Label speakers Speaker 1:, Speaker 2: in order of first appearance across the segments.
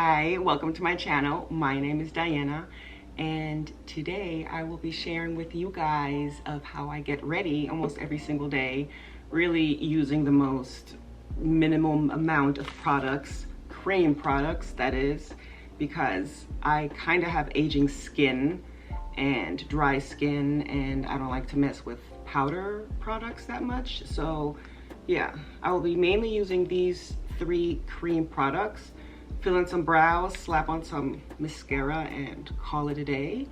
Speaker 1: Hi, welcome to my channel. My name is Diana, and today I will be sharing with you guys of how I get ready almost every single day, really using the most minimum amount of products, cream products that is, because I kind of have aging skin and dry skin, and I don't like to mess with powder products that much. So yeah, I will be mainly using these 3 cream products, fill in some brows, slap on some mascara, and call it a day.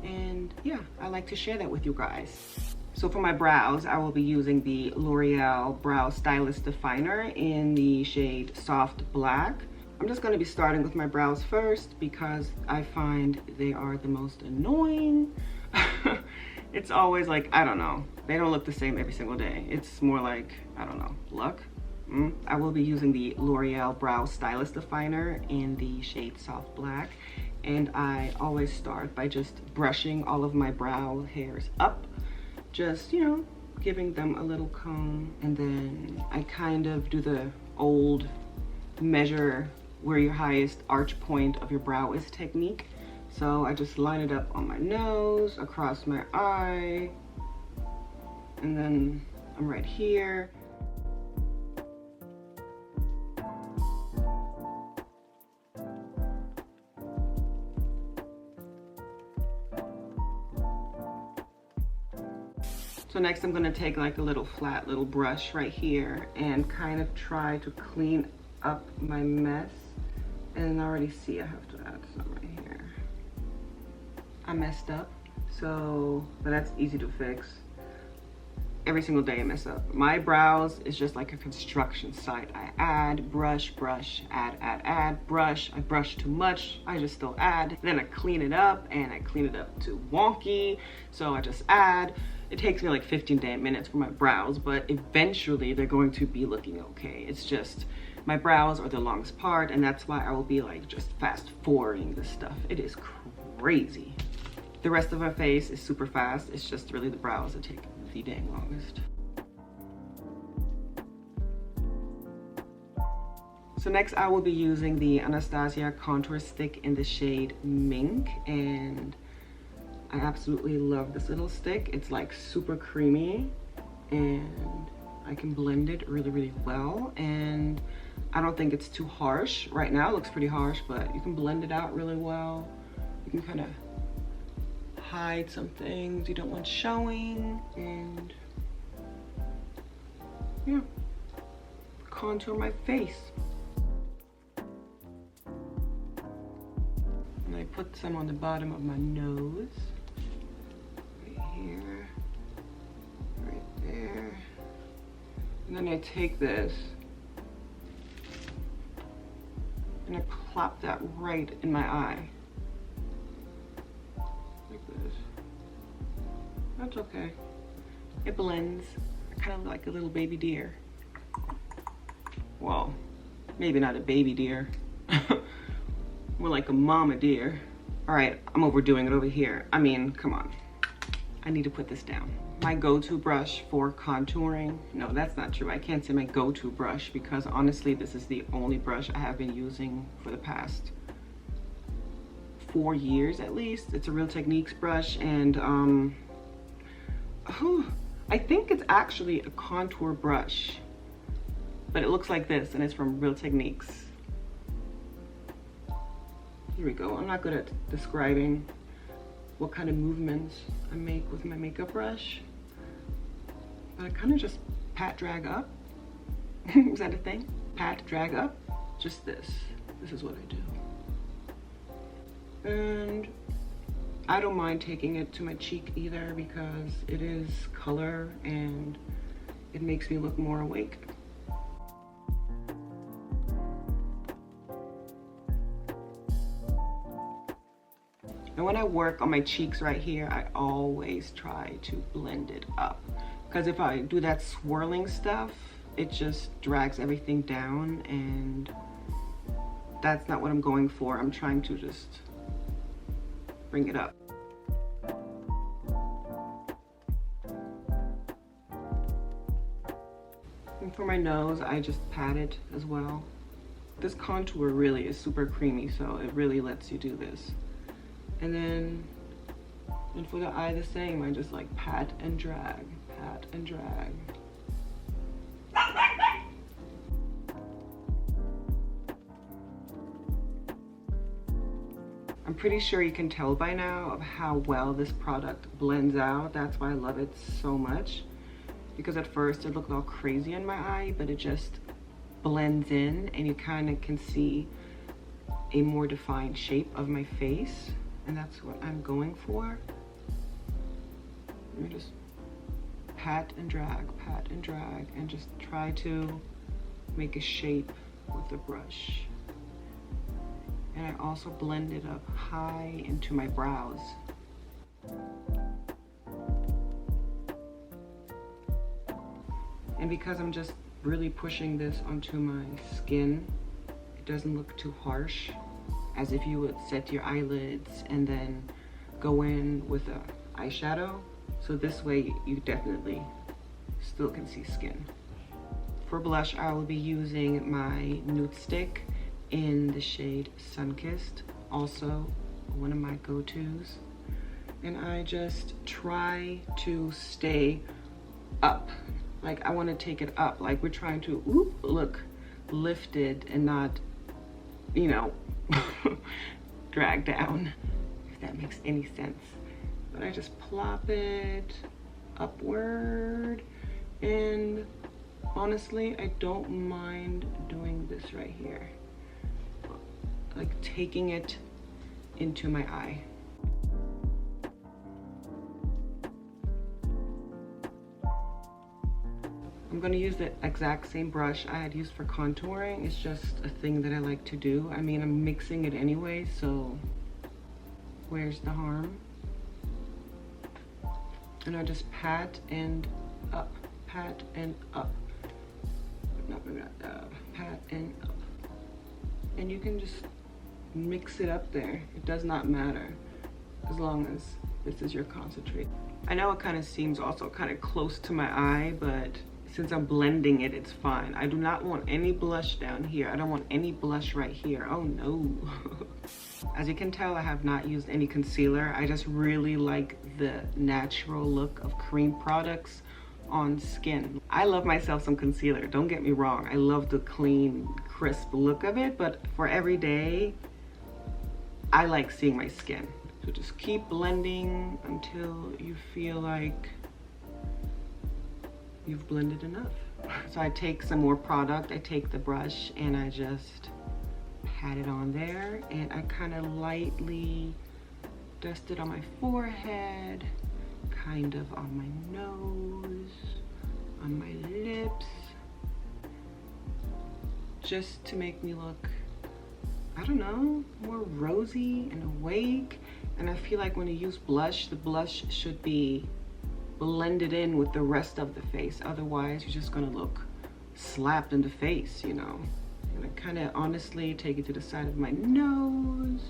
Speaker 1: And yeah, I like to share that with you guys. So for my brows, I will be using the L'Oreal Brow Stylist Definer in the shade Soft Black. I'm just going to be starting with my brows first because I find they are the most annoying. It's always like, I don't know, they don't look the same every single day. It's more like, I don't know, luck. I will be using the L'Oreal Brow Stylist Definer in the shade Soft Black, and I always start by just brushing all of my brow hairs up, just, you know, giving them a little comb, and then I kind of do the old measure where your highest arch point of your brow is technique. So I just line it up on my nose, across my eye, and then I'm right here. So next I'm gonna take like a little flat little brush right here and kind of try to clean up my mess. And I already see I have to add some right here. I messed up, but that's easy to fix. Every single day I mess up. My brows is just like a construction site. I add, brush, add, brush. I brush too much, I just still add. Then I clean it up, and I clean it up too wonky, so I just add. It takes me like 15 minutes for my brows, but eventually they're going to be looking okay. It's just, my brows are the longest part, and that's why I will be like just fast forwarding this stuff. It is crazy. The rest of my face is super fast. It's just really the brows that take the dang longest. So next I will be using the Anastasia contour stick in the shade Mink, and I absolutely love this little stick. It's like super creamy, and I can blend it really well, and I don't think it's too harsh. Right now it looks pretty harsh, but you can blend it out really well. You can kind of hide some things you don't want showing, and yeah, contour my face. And I put some on the bottom of my nose, right here, right there. And then I take this and I plop that right in my eye. Like this. That's okay. It blends. I kind of look like a little baby deer. Well, maybe not a baby deer. More like a mama deer. All right, I'm overdoing it over here. I mean, come on. I need to put this down. My go-to brush for contouring, no, that's not true. I can't say my go-to brush because honestly, this is the only brush I have been using for the past 4 years at least. It's a Real Techniques brush, and I think it's actually a contour brush, but it looks like this, and it's from Real Techniques. Here we go. I'm not good at describing what kind of movements I make with my makeup brush, but I kind of just pat drag up. Is that a thing? Pat drag up. Just this. This is what I do. And I don't mind taking it to my cheek either because it is color and it makes me look more awake. And when I work on my cheeks right here, I always try to blend it up. Because if I do that swirling stuff, it just drags everything down, and that's not what I'm going for. I'm trying to just bring it up. And for my nose, I just pat it as well. this contour really is super creamy, so it really lets you do this. And then, and for the eye the same, I just like pat and drag, pat and drag. I'm pretty sure you can tell by now of how well this product blends out. That's why I love it so much. Because at first it looked all crazy in my eye, but it just blends in and you kind of can see a more defined shape of my face. And that's what I'm going for. Let me just pat and drag, and just try to make a shape with the brush. And I also blend it up high into my brows. And because I'm just really pushing this onto my skin, it doesn't look too harsh, as if you would set your eyelids and then go in with a eyeshadow. So this way you definitely still can see skin. For blush, I will be using my nude stick in the shade Sunkissed, also one of my go-tos. And I just try to stay up. Like I want to take it up, like we're trying to look lifted and not, you know, drag down, if that makes any sense. But I just plop it upward, and honestly, I don't mind doing this right here. Like taking it into my eye. I'm gonna use the exact same brush I had used for contouring. It's just a thing that I like to do. I mean, I'm mixing it anyway, so where's the harm? And I just pat and up, pat and up. Not pat and up. And you can just mix it up there. It does not matter as long as this is your concentrate. I know it kind of seems also kind of close to my eye, but since I'm blending it, it's fine. I do not want any blush down here. I don't want any blush right here. Oh no. As you can tell, I have not used any concealer. I just really like the natural look of cream products on skin. I love myself some concealer, don't get me wrong. I love the clean, crisp look of it, but for every day, I like seeing my skin. So just keep blending until you feel like you've blended enough. So I take some more product, I take the brush and I just pat it on there, and I kind of lightly dust it on my forehead, kind of on my nose, on my lips, just to make me look, I don't know, more rosy and awake. And I feel like when you use blush, the blush should be blended in with the rest of the face. Otherwise, you're just gonna look slapped in the face, you know. And I kind of honestly take it to the side of my nose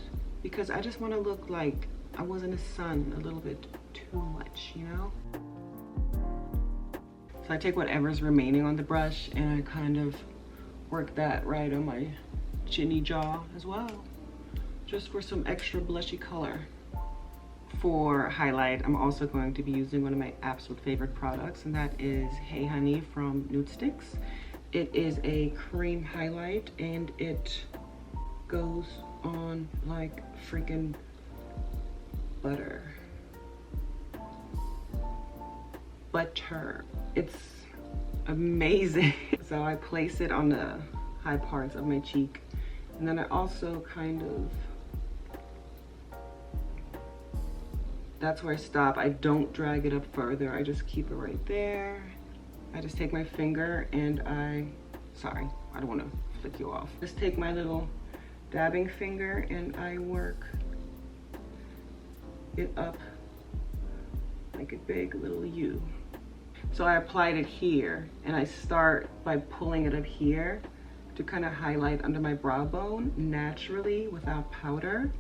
Speaker 1: because I just want to look like I was in the sun a little bit too much, you know. So I take whatever's remaining on the brush and I kind of work that right on my chinny jaw as well, just for some extra blushy color. For highlight, I'm also going to be using one of my absolute favorite products, and that is Hey Honey from Nude Sticks. It is a cream highlight and it goes on like freaking butter. It's amazing. So I place it on the high parts of my cheek, and then I also kind of, that's where I stop. I don't drag it up further. I just keep it right there. I just take my finger and sorry, I don't want to flick you off. Just take my little dabbing finger and I work it up like a big little U. So I applied it here, and I start by pulling it up here to kind of highlight under my brow bone naturally without powder.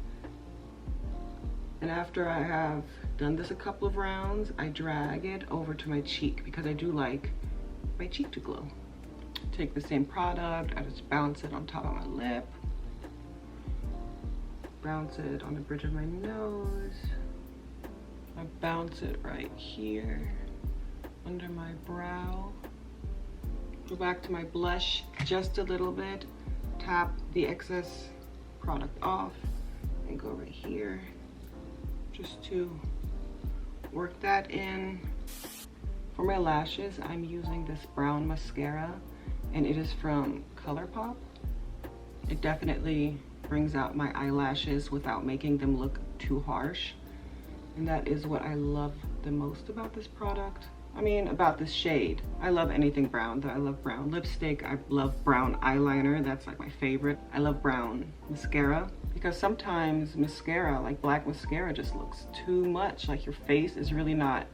Speaker 1: And after I have done this a couple of rounds, I drag it over to my cheek because I do like my cheek to glow. take the same product, I just bounce it on top of my lip, bounce it on the bridge of my nose, I bounce it right here under my brow, go back to my blush just a little bit, tap the excess product off, and go right here just to work that in. For my lashes, I'm using this brown mascara, and it is from ColourPop. It definitely brings out my eyelashes without making them look too harsh, and that is what I love the most about this product. I mean, about this shade. I love anything brown. I love brown lipstick, I love brown eyeliner, that's like my favorite. I love brown mascara, because sometimes mascara, like black mascara, just looks too much, like your face is really not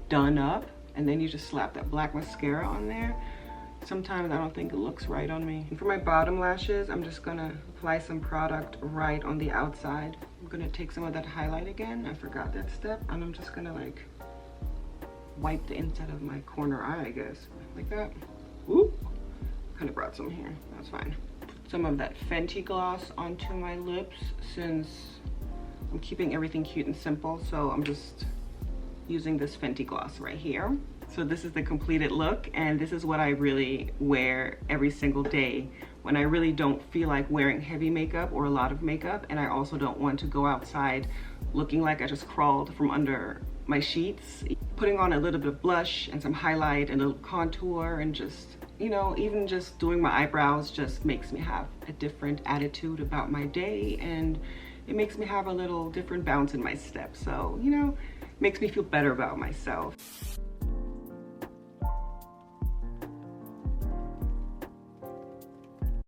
Speaker 1: done up, and then you just slap that black mascara on there. Sometimes I don't think it looks right on me. And for my bottom lashes, I'm just gonna apply some product right on the outside. I'm gonna take some of that highlight again, I forgot that step, and I'm just gonna like wipe the inside of my corner eye, I guess, like that. Whoop, kind of brought some here, that's fine. Put some of that Fenty gloss onto my lips, since I'm keeping everything cute and simple, so I'm just using this Fenty gloss right here. So this is the completed look, and this is what I really wear every single day when I really don't feel like wearing heavy makeup or a lot of makeup, and I also don't want to go outside looking like I just crawled from under my sheets. Putting on a little bit of blush and some highlight and a little contour, and just, you know, even just doing my eyebrows just makes me have a different attitude about my day, and it makes me have a little different bounce in my step. So, you know, makes me feel better about myself.